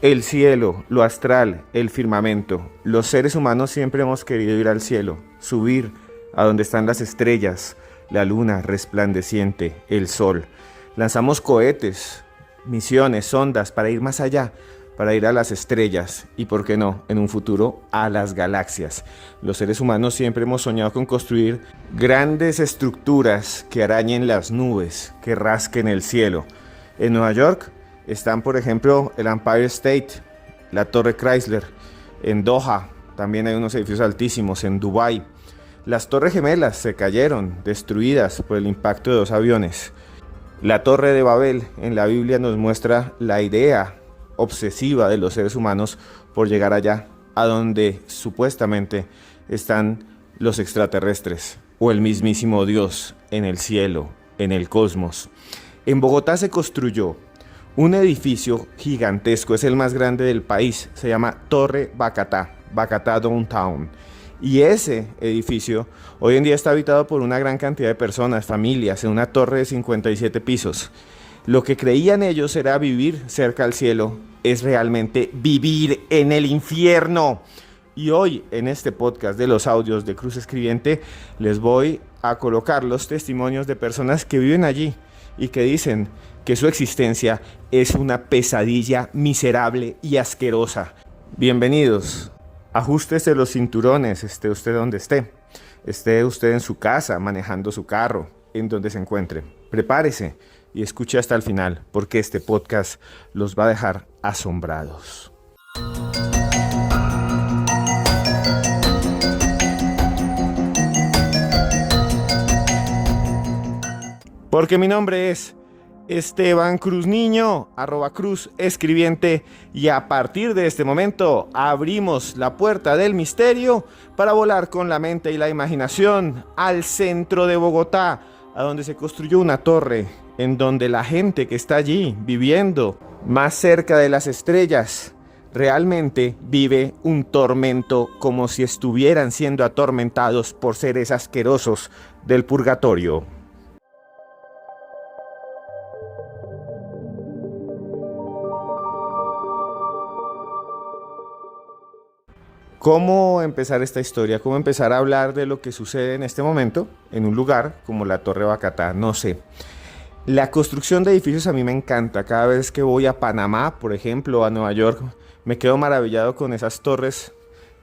El cielo, lo astral, el firmamento. Los seres humanos siempre hemos querido ir al cielo, subir a donde están las estrellas, la luna resplandeciente, el sol. Lanzamos cohetes, misiones, sondas para ir más allá, para ir a las estrellas y, por qué no, en un futuro a las galaxias. Los seres humanos siempre hemos soñado con construir grandes estructuras que arañen las nubes, que rasquen el cielo. En Nueva York están, por ejemplo, el Empire State, la Torre Chrysler. En Doha también hay unos edificios altísimos. En Dubái, las Torres Gemelas se cayeron, destruidas por el impacto de dos aviones. La Torre de Babel en la Biblia nos muestra la idea obsesiva de los seres humanos por llegar allá, a donde supuestamente están los extraterrestres o el mismísimo Dios en el cielo, en el cosmos. En Bogotá se construyó un edificio gigantesco, es el más grande del país, se llama Torre Bacatá, Bacatá Downtown. Y ese edificio hoy en día está habitado por una gran cantidad de personas, familias, en una torre de 57 pisos. Lo que creían ellos era vivir cerca al cielo, es realmente vivir en el infierno. Y hoy en este podcast de los audios de Cruz Escribiente les voy a colocar los testimonios de personas que viven allí y que dicen que su existencia es una pesadilla miserable y asquerosa. Bienvenidos. Ajústese los cinturones, esté usted donde esté. Esté usted en su casa, manejando su carro, en donde se encuentre. Prepárese y escuche hasta el final, porque este podcast los va a dejar asombrados. Porque mi nombre es Esteban Cruz Niño, @Cruz Escribiente, y a partir de este momento abrimos la puerta del misterio para volar con la mente y la imaginación al centro de Bogotá, a donde se construyó una torre, en donde la gente que está allí viviendo más cerca de las estrellas realmente vive un tormento, como si estuvieran siendo atormentados por seres asquerosos del purgatorio. ¿Cómo empezar esta historia? ¿Cómo empezar a hablar de lo que sucede en este momento en un lugar como la Torre Bacatá? No sé. La construcción de edificios a mí me encanta. Cada vez que voy a Panamá, por ejemplo, a Nueva York, me quedo maravillado con esas torres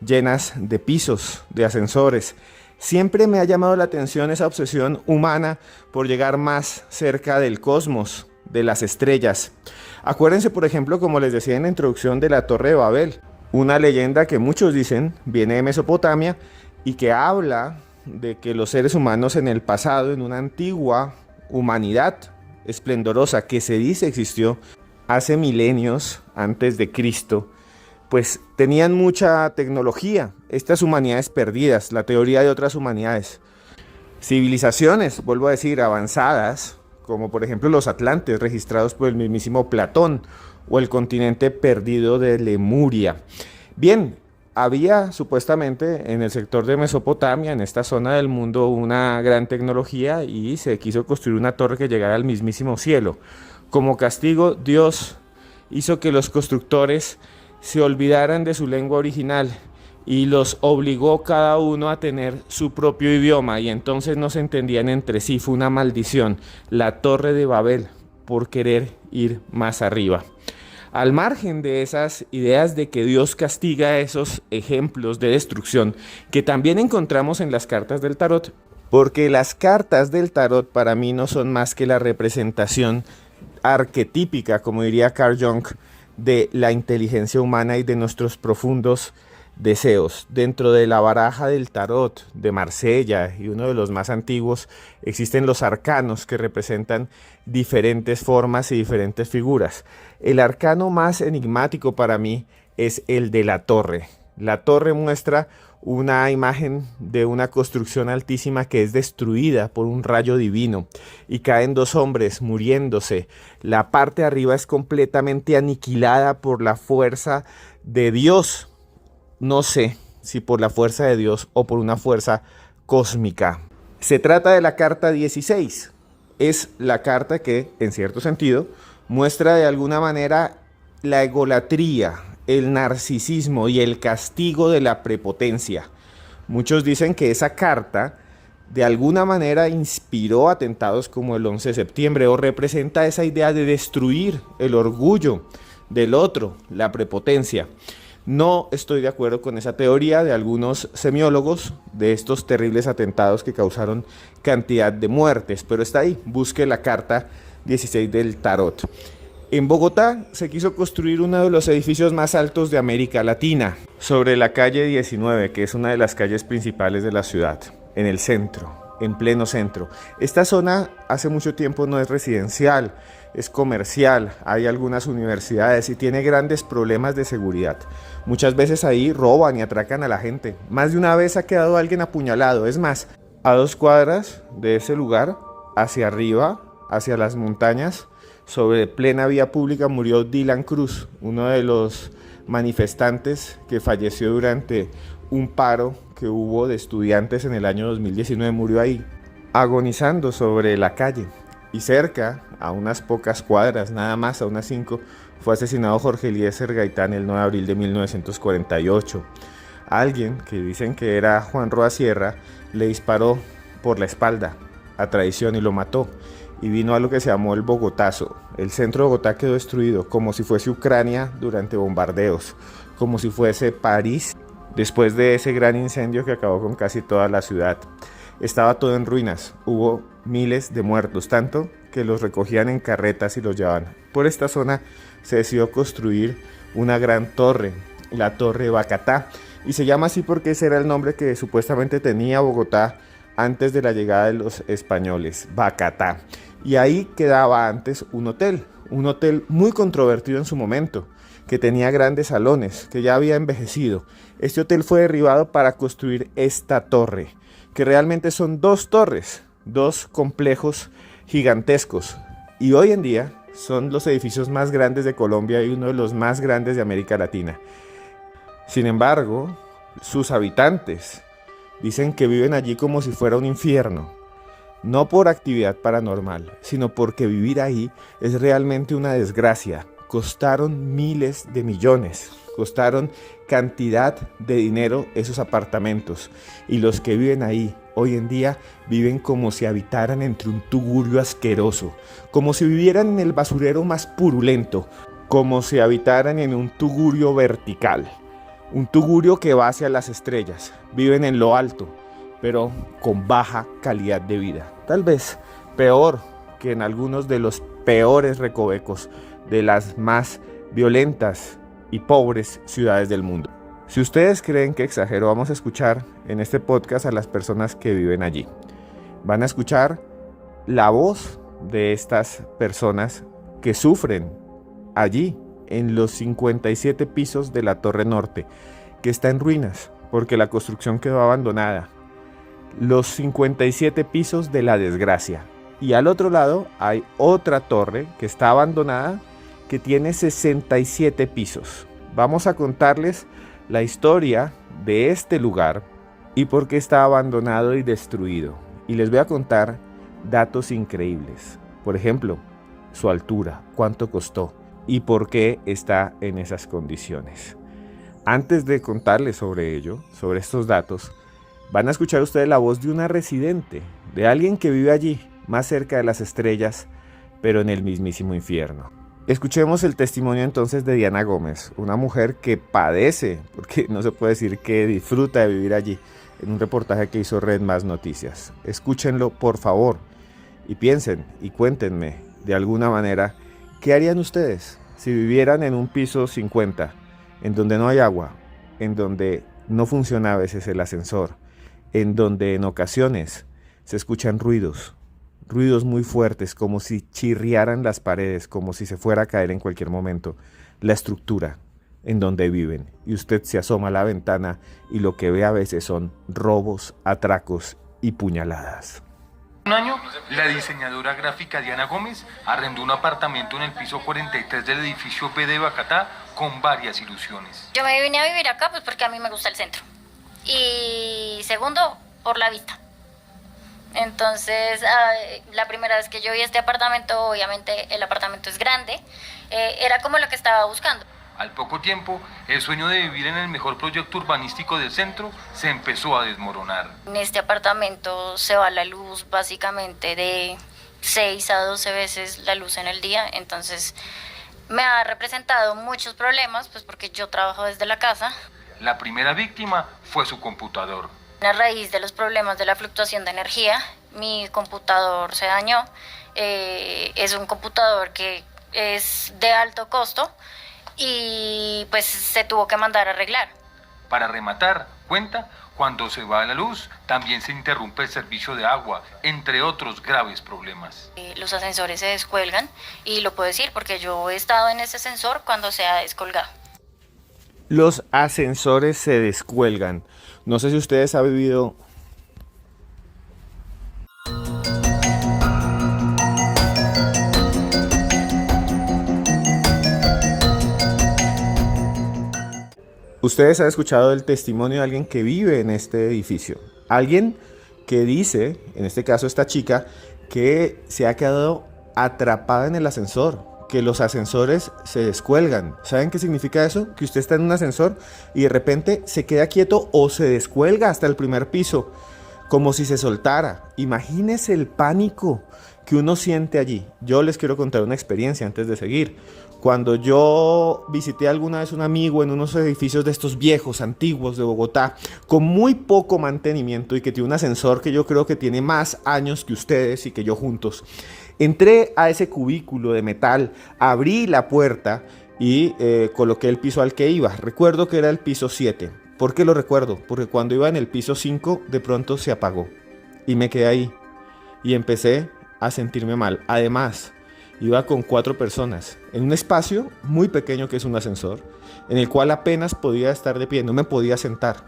llenas de pisos, de ascensores. Siempre me ha llamado la atención esa obsesión humana por llegar más cerca del cosmos, de las estrellas. Acuérdense, por ejemplo, como les decía en la introducción, de la Torre de Babel. Una leyenda que muchos dicen viene de Mesopotamia y que habla de que los seres humanos en el pasado, en una antigua humanidad esplendorosa que se dice existió hace milenios antes de Cristo, pues tenían mucha tecnología, estas humanidades perdidas, la teoría de otras humanidades. Civilizaciones, vuelvo a decir, avanzadas, como por ejemplo los atlantes registrados por el mismísimo Platón, o el continente perdido de Lemuria. Bien, había supuestamente en el sector de Mesopotamia, en esta zona del mundo, una gran tecnología y se quiso construir una torre que llegara al mismísimo cielo. Como castigo, Dios hizo que los constructores se olvidaran de su lengua original y los obligó cada uno a tener su propio idioma, y entonces no se entendían entre sí. Fue una maldición, la Torre de Babel, por querer ir más arriba. Al margen de esas ideas de que Dios castiga esos ejemplos de destrucción que también encontramos en las cartas del tarot, porque las cartas del tarot para mí no son más que la representación arquetípica, como diría Carl Jung, de la inteligencia humana y de nuestros profundos deseos. Dentro de la baraja del tarot de Marsella y uno de los más antiguos existen los arcanos, que representan diferentes formas y diferentes figuras. El arcano más enigmático para mí es el de la torre. La torre muestra una imagen de una construcción altísima que es destruida por un rayo divino y caen dos hombres muriéndose. La parte de arriba es completamente aniquilada por la fuerza de Dios. No sé si por la fuerza de Dios o por una fuerza cósmica. Se trata de la carta 16. Es la carta que, en cierto sentido, muestra de alguna manera la egolatría, el narcisismo y el castigo de la prepotencia. Muchos dicen que esa carta de alguna manera inspiró atentados como el 11 de septiembre o representa esa idea de destruir el orgullo del otro, la prepotencia. No estoy de acuerdo con esa teoría de algunos semiólogos de estos terribles atentados que causaron cantidad de muertes, pero está ahí, busque la carta 16 del tarot. En Bogotá se quiso construir uno de los edificios más altos de América Latina, sobre la calle 19, que es una de las calles principales de la ciudad, en el centro, en pleno centro. Esta zona hace mucho tiempo no es residencial, es comercial, hay algunas universidades y tiene grandes problemas de seguridad. Muchas veces ahí roban y atracan a la gente. Más de una vez ha quedado alguien apuñalado. Es más, a 2 cuadras de ese lugar, hacia arriba, hacia las montañas, sobre plena vía pública, murió Dylan Cruz, uno de los manifestantes que falleció durante un paro que hubo de estudiantes en el año 2019. Murió ahí, agonizando sobre la calle. Y cerca, a unas pocas cuadras, nada más, a unas 5, fue asesinado Jorge Eliezer Gaitán el 9 de abril de 1948. Alguien que dicen que era Juan Roa Sierra le disparó por la espalda a traición y lo mató. Y vino a lo que se llamó el Bogotazo. El centro de Bogotá quedó destruido, como si fuese Ucrania durante bombardeos, como si fuese París después de ese gran incendio que acabó con casi toda la ciudad. Estaba todo en ruinas, hubo miles de muertos, tanto que los recogían en carretas y los llevaban. Por esta zona se decidió construir una gran torre, la Torre Bacatá, y se llama así porque ese era el nombre que supuestamente tenía Bogotá antes de la llegada de los españoles, Bacatá. Y ahí quedaba antes un hotel muy controvertido en su momento, que tenía grandes salones, que ya había envejecido. Este hotel fue derribado para construir esta torre, que realmente son 2 torres, 2 complejos gigantescos. Y hoy en día son los edificios más grandes de Colombia y uno de los más grandes de América Latina. Sin embargo, sus habitantes dicen que viven allí como si fuera un infierno. No por actividad paranormal, sino porque vivir ahí es realmente una desgracia. Costaron miles de millones, costaron cantidad de dinero esos apartamentos. Y los que viven ahí hoy en día viven como si habitaran entre un tugurio asqueroso, como si vivieran en el basurero más purulento, como si habitaran en un tugurio vertical. Un tugurio que va hacia las estrellas. Viven en lo alto, pero con baja calidad de vida. Tal vez peor que en algunos de los peores recovecos de las más violentas y pobres ciudades del mundo. Si ustedes creen que exagero, vamos a escuchar en este podcast a las personas que viven allí. Van a escuchar la voz de estas personas que sufren allí en los 57 pisos de la Torre Norte, que está en ruinas porque la construcción quedó abandonada. Los 57 pisos de la desgracia. Y al otro lado hay otra torre que está abandonada, que tiene 67 pisos. Vamos a contarles la historia de este lugar y por qué está abandonado y destruido. Y les voy a contar datos increíbles. Por ejemplo, su altura, cuánto costó y por qué está en esas condiciones. Antes de contarles sobre ello, sobre estos datos, van a escuchar ustedes la voz de una residente, de alguien que vive allí, más cerca de las estrellas, pero en el mismísimo infierno. Escuchemos el testimonio entonces de Diana Gómez, una mujer que padece, porque no se puede decir que disfruta de vivir allí, en un reportaje que hizo Red Más Noticias. Escúchenlo, por favor, y piensen y cuéntenme, de alguna manera, ¿qué harían ustedes si vivieran en un piso 50, en donde no hay agua, en donde no funciona a veces el ascensor, en donde en ocasiones se escuchan ruidos muy fuertes, como si chirriaran las paredes, como si se fuera a caer en cualquier momento la estructura en donde viven? Y usted se asoma a la ventana y lo que ve a veces son robos, atracos y puñaladas. Un año, la diseñadora gráfica Diana Gómez arrendó un apartamento en el piso 43 del edificio B de Bacatá con varias ilusiones. Yo me vine a vivir acá pues porque a mí me gusta el centro. Y segundo, por la vista. Entonces, la primera vez que yo vi este apartamento, obviamente el apartamento es grande, era como lo que estaba buscando. Al poco tiempo, el sueño de vivir en el mejor proyecto urbanístico del centro se empezó a desmoronar. En este apartamento se va la luz básicamente de 6 a 12 veces la luz en el día, entonces me ha representado muchos problemas, pues porque yo trabajo desde la casa. La primera víctima fue su computador. A raíz de los problemas de la fluctuación de energía, mi computador se dañó. Es un computador que es de alto costo y pues se tuvo que mandar a arreglar. Para rematar, cuenta, cuando se va la luz, también se interrumpe el servicio de agua, entre otros graves problemas. Los ascensores se descuelgan y lo puedo decir porque yo he estado en ese ascensor cuando se ha descolgado. Los ascensores se descuelgan. No sé si ustedes han vivido... Ustedes han escuchado el testimonio de alguien que vive en este edificio. Alguien que dice, en este caso esta chica, que se ha quedado atrapada en el ascensor, que los ascensores se descuelgan. ¿Saben qué significa eso? Que usted está en un ascensor y de repente se queda quieto o se descuelga hasta el primer piso, como si se soltara. Imagínese el pánico que uno siente allí. Yo les quiero contar una experiencia antes de seguir. Cuando yo visité alguna vez un amigo en unos edificios de estos viejos, antiguos de Bogotá, con muy poco mantenimiento y que tiene un ascensor que yo creo que tiene más años que ustedes y que yo juntos, entré a ese cubículo de metal, abrí la puerta y coloqué el piso al que iba. Recuerdo que era el piso 7. ¿Por qué lo recuerdo? Porque cuando iba en el piso 5 de pronto se apagó y me quedé ahí y empecé a sentirme mal. Además, iba con 4 personas en un espacio muy pequeño que es un ascensor, en el cual apenas podía estar de pie, no me podía sentar.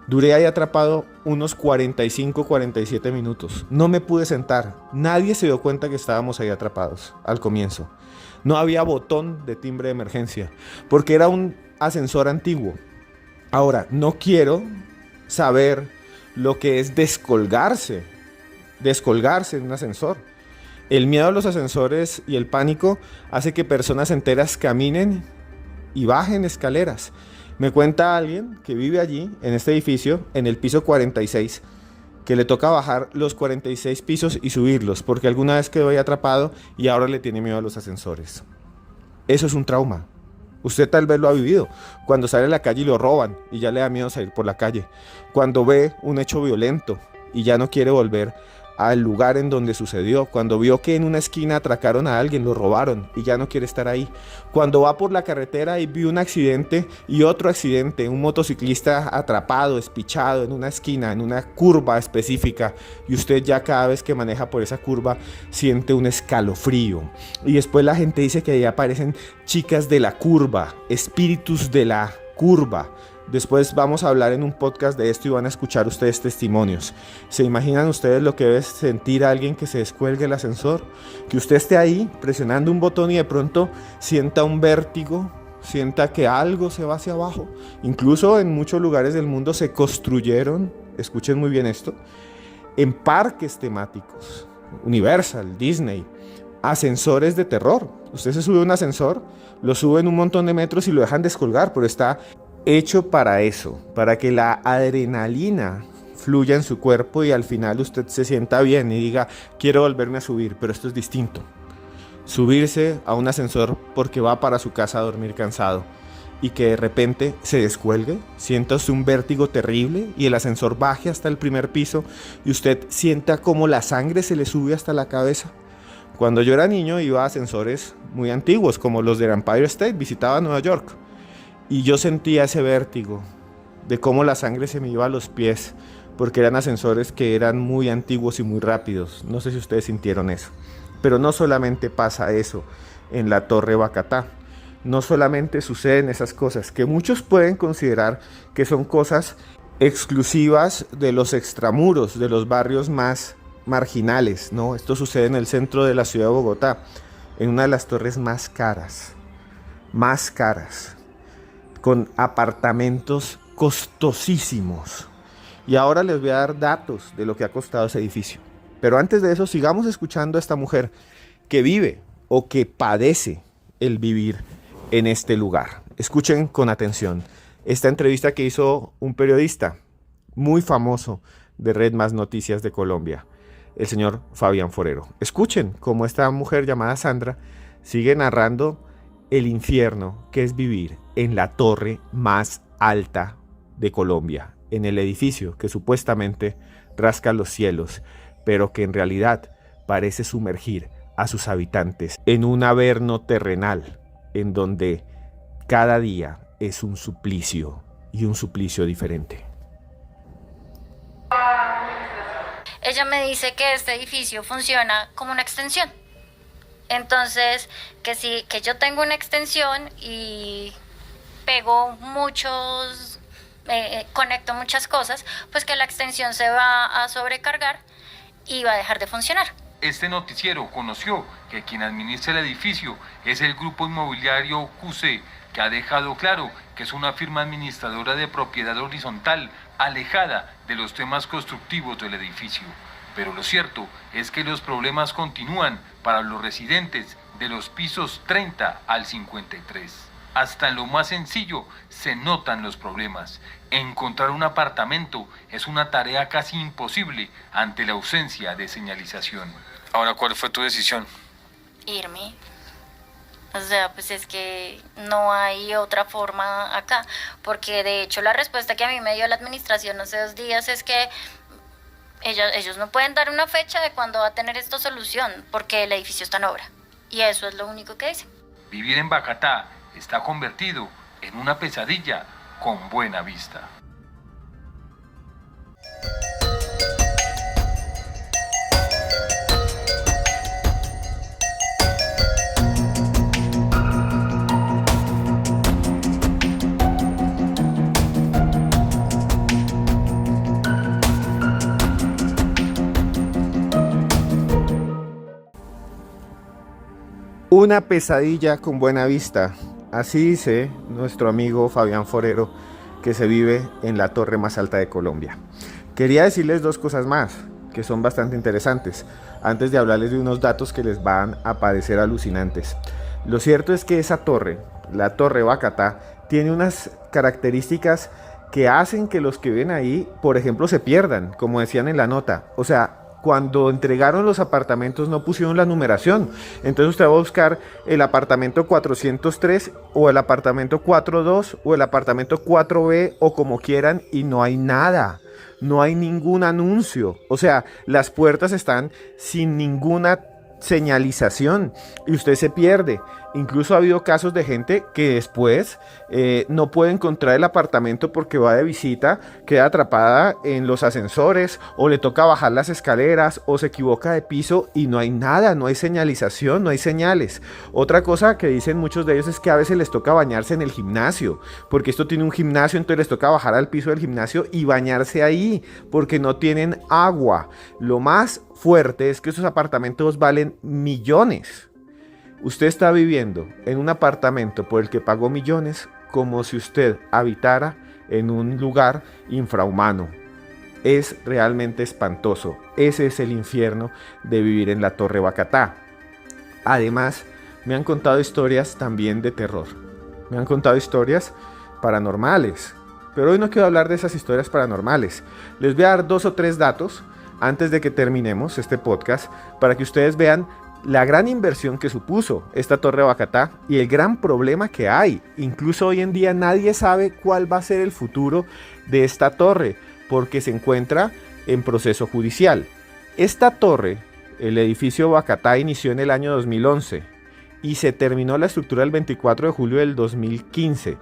Duré ahí atrapado unos 45-47 minutos. No me pude sentar. Nadie se dio cuenta que estábamos ahí atrapados al comienzo. No había botón de timbre de emergencia, porque era un ascensor antiguo. Ahora, no quiero saber lo que es descolgarse en un ascensor. El miedo a los ascensores y el pánico hace que personas enteras caminen y bajen escaleras. Me cuenta alguien que vive allí, en este edificio, en el piso 46, que le toca bajar los 46 pisos y subirlos, porque alguna vez quedó ahí atrapado y ahora le tiene miedo a los ascensores. Eso es un trauma. Usted tal vez lo ha vivido. Cuando sale a la calle y lo roban y ya le da miedo salir por la calle. Cuando ve un hecho violento y ya no quiere volver al lugar en donde sucedió. Cuando vio que en una esquina atracaron a alguien, lo robaron y ya no quiere estar ahí. Cuando va por la carretera y vio un accidente y otro accidente, un motociclista atrapado, espichado en una esquina, en una curva específica, y usted ya cada vez que maneja por esa curva siente un escalofrío. Y después la gente dice que ahí aparecen chicas de la curva, espíritus de la curva. Después vamos a hablar en un podcast de esto y van a escuchar ustedes testimonios. ¿Se imaginan ustedes lo que debe sentir a alguien que se descuelgue el ascensor? Que usted esté ahí presionando un botón y de pronto sienta un vértigo, sienta que algo se va hacia abajo. Incluso en muchos lugares del mundo se construyeron, escuchen muy bien esto, en parques temáticos, Universal, Disney, ascensores de terror. Usted se sube a un ascensor, lo sube en un montón de metros y lo dejan descolgar, pero está hecho para eso, para que la adrenalina fluya en su cuerpo y al final usted se sienta bien y diga, quiero volverme a subir, pero esto es distinto. Subirse a un ascensor porque va para su casa a dormir cansado y que de repente se descuelgue, sienta usted un vértigo terrible y el ascensor baje hasta el primer piso y usted sienta como la sangre se le sube hasta la cabeza. Cuando yo era niño iba a ascensores muy antiguos como los del Empire State, visitaba Nueva York. Y yo sentía ese vértigo de cómo la sangre se me iba a los pies, porque eran ascensores que eran muy antiguos y muy rápidos. No sé si ustedes sintieron eso. Pero no solamente pasa eso en la Torre Bacatá. No solamente suceden esas cosas, que muchos pueden considerar que son cosas exclusivas de los extramuros, de los barrios más marginales. No, esto sucede en el centro de la ciudad de Bogotá, en una de las torres más caras, con apartamentos costosísimos, Y ahora les voy a dar datos de lo que ha costado ese edificio. Pero antes de eso, sigamos escuchando a esta mujer que vive o que padece el vivir en este lugar. Escuchen con atención esta entrevista que hizo un periodista muy famoso de Red Más Noticias de Colombia, el señor Fabián Forero. Escuchen cómo esta mujer llamada Sandra sigue narrando el infierno que es vivir en la torre más alta de Colombia, en el edificio que supuestamente rasca los cielos, pero que en realidad parece sumergir a sus habitantes en un averno terrenal, en donde cada día es un suplicio y un suplicio diferente. Ella me dice que este edificio funciona como una extensión. Entonces, que sí, que yo tengo una extensión y pego muchos, conecto muchas cosas, pues que la extensión se va a sobrecargar y va a dejar de funcionar. Este noticiero conoció que quien administra el edificio es el grupo inmobiliario QC, que ha dejado claro que es una firma administradora de propiedad horizontal, alejada de los temas constructivos del edificio. Pero lo cierto es que los problemas continúan para los residentes de los pisos 30 al 53. Hasta en lo más sencillo se notan los problemas. Encontrar un apartamento es una tarea casi imposible ante la ausencia de señalización. Ahora, ¿cuál fue tu decisión? Irme. O sea, pues es que no hay otra forma acá, porque de hecho la respuesta que a mí me dio la administración hace 2 días es que ellos no pueden dar una fecha de cuándo va a tener esto solución, porque el edificio está en obra. Y eso es lo único que dicen. Vivir en Bogotá está convertido en una pesadilla con buena vista. Una pesadilla con buena vista. Así dice nuestro amigo Fabián Forero, que se vive en la torre más alta de Colombia. Quería decirles 2 cosas más, que son bastante interesantes, antes de hablarles de unos datos que les van a parecer alucinantes. Lo cierto es que esa torre, la Torre Bogotá, tiene unas características que hacen que los que ven ahí, por ejemplo, se pierdan, como decían en la nota. O sea, cuando entregaron los apartamentos no pusieron la numeración. Entonces usted va a buscar el apartamento 403 o el apartamento 42 o el apartamento 4B o como quieran y no hay nada. No hay ningún anuncio. O sea, las puertas están sin ninguna señalización y usted se pierde. Incluso ha habido casos de gente que después no puede encontrar el apartamento porque va de visita, queda atrapada en los ascensores o le toca bajar las escaleras o se equivoca de piso y no hay nada, no hay señalización, no hay señales. Otra cosa que dicen muchos de ellos es que a veces les toca bañarse en el gimnasio, porque esto tiene un gimnasio, entonces les toca bajar al piso del gimnasio y bañarse ahí porque no tienen agua. Lo más fuerte es que esos apartamentos valen millones. Usted está viviendo en un apartamento por el que pagó millones como si usted habitara en un lugar infrahumano. Es realmente espantoso. Ese es el infierno de vivir en la Torre Bogotá. Además, me han contado historias también de terror. Me han contado historias paranormales. Pero hoy no quiero hablar de esas historias paranormales. Les voy a dar 2 o 3 datos antes de que terminemos este podcast para que ustedes vean la gran inversión que supuso esta Torre Bogotá y el gran problema que hay. Incluso hoy en día nadie sabe cuál va a ser el futuro de esta torre porque se encuentra en proceso judicial. Esta torre, el edificio Bogotá, inició en el año 2011 y se terminó la estructura el 24 de julio del 2015.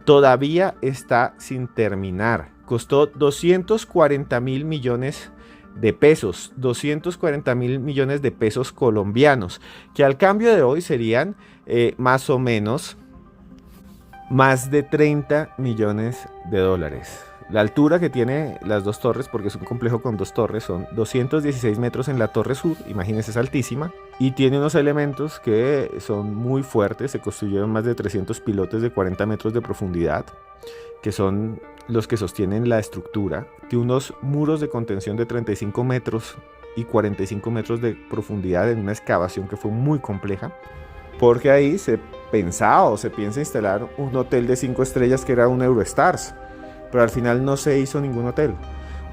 Todavía está sin terminar. Costó 240.000 millones de pesos, 240.000 millones de pesos colombianos, que al cambio de hoy serían más o menos más de 30 millones de dólares. La altura que tiene las dos torres, porque es un complejo con dos torres, son 216 metros en la torre sur, imagínense, es altísima, y tiene unos elementos que son muy fuertes. Se construyeron más de 300 pilotes de 40 metros de profundidad, que son los que sostienen la estructura, de unos muros de contención de 35 metros y 45 metros de profundidad en una excavación que fue muy compleja, porque ahí se pensaba o se piensa instalar un hotel de 5 estrellas que era un Eurostars, pero al final no se hizo ningún hotel,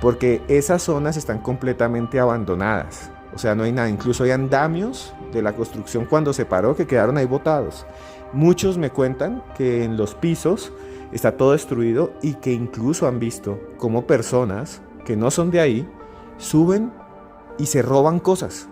porque esas zonas están completamente abandonadas, o sea, no hay nada. Incluso hay andamios de la construcción cuando se paró que quedaron ahí botados. Muchos me cuentan que en los pisos está todo destruido y que incluso han visto cómo personas que no son de ahí suben y se roban cosas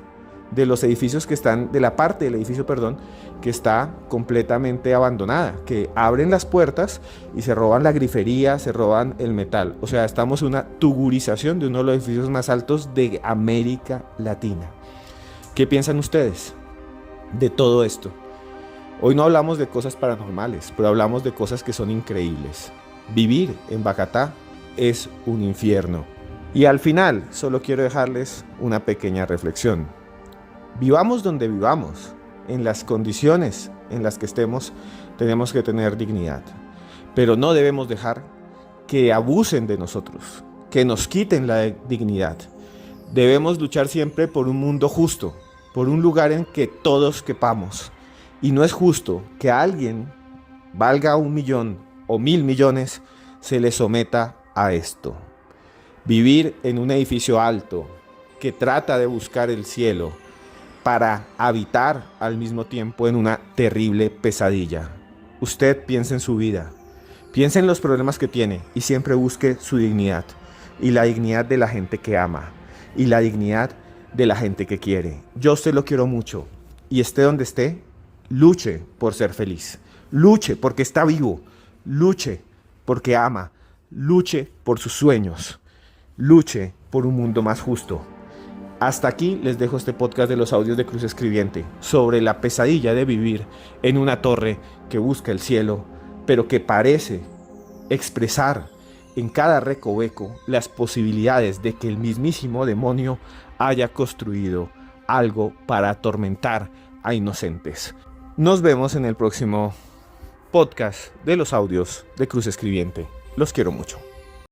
de los edificios que están, de la parte del edificio, perdón, que está completamente abandonada, que abren las puertas y se roban la grifería, se roban el metal. O sea, estamos en una tugurización de uno de los edificios más altos de América Latina. ¿Qué piensan ustedes de todo esto? Hoy no hablamos de cosas paranormales, pero hablamos de cosas que son increíbles. Vivir en Bogotá es un infierno. Y al final, solo quiero dejarles una pequeña reflexión. Vivamos donde vivamos, en las condiciones en las que estemos, tenemos que tener dignidad. Pero no debemos dejar que abusen de nosotros, que nos quiten la dignidad. Debemos luchar siempre por un mundo justo, por un lugar en que todos quepamos. Y no es justo que a alguien, valga 1 millón o 1000 millones, se le someta a esto. Vivir en un edificio alto que trata de buscar el cielo para habitar al mismo tiempo en una terrible pesadilla. Usted piense en su vida, piense en los problemas que tiene y siempre busque su dignidad y la dignidad de la gente que ama y la dignidad de la gente que quiere. Yo a usted lo quiero mucho y esté donde esté, luche por ser feliz, luche porque está vivo, luche porque ama, luche por sus sueños, luche por un mundo más justo. Hasta aquí les dejo este podcast de los audios de Cruz Escribiente sobre la pesadilla de vivir en una torre que busca el cielo, pero que parece expresar en cada recoveco las posibilidades de que el mismísimo demonio haya construido algo para atormentar a inocentes. Nos vemos en el próximo podcast de los audios de Cruz Escribiente. Los quiero mucho.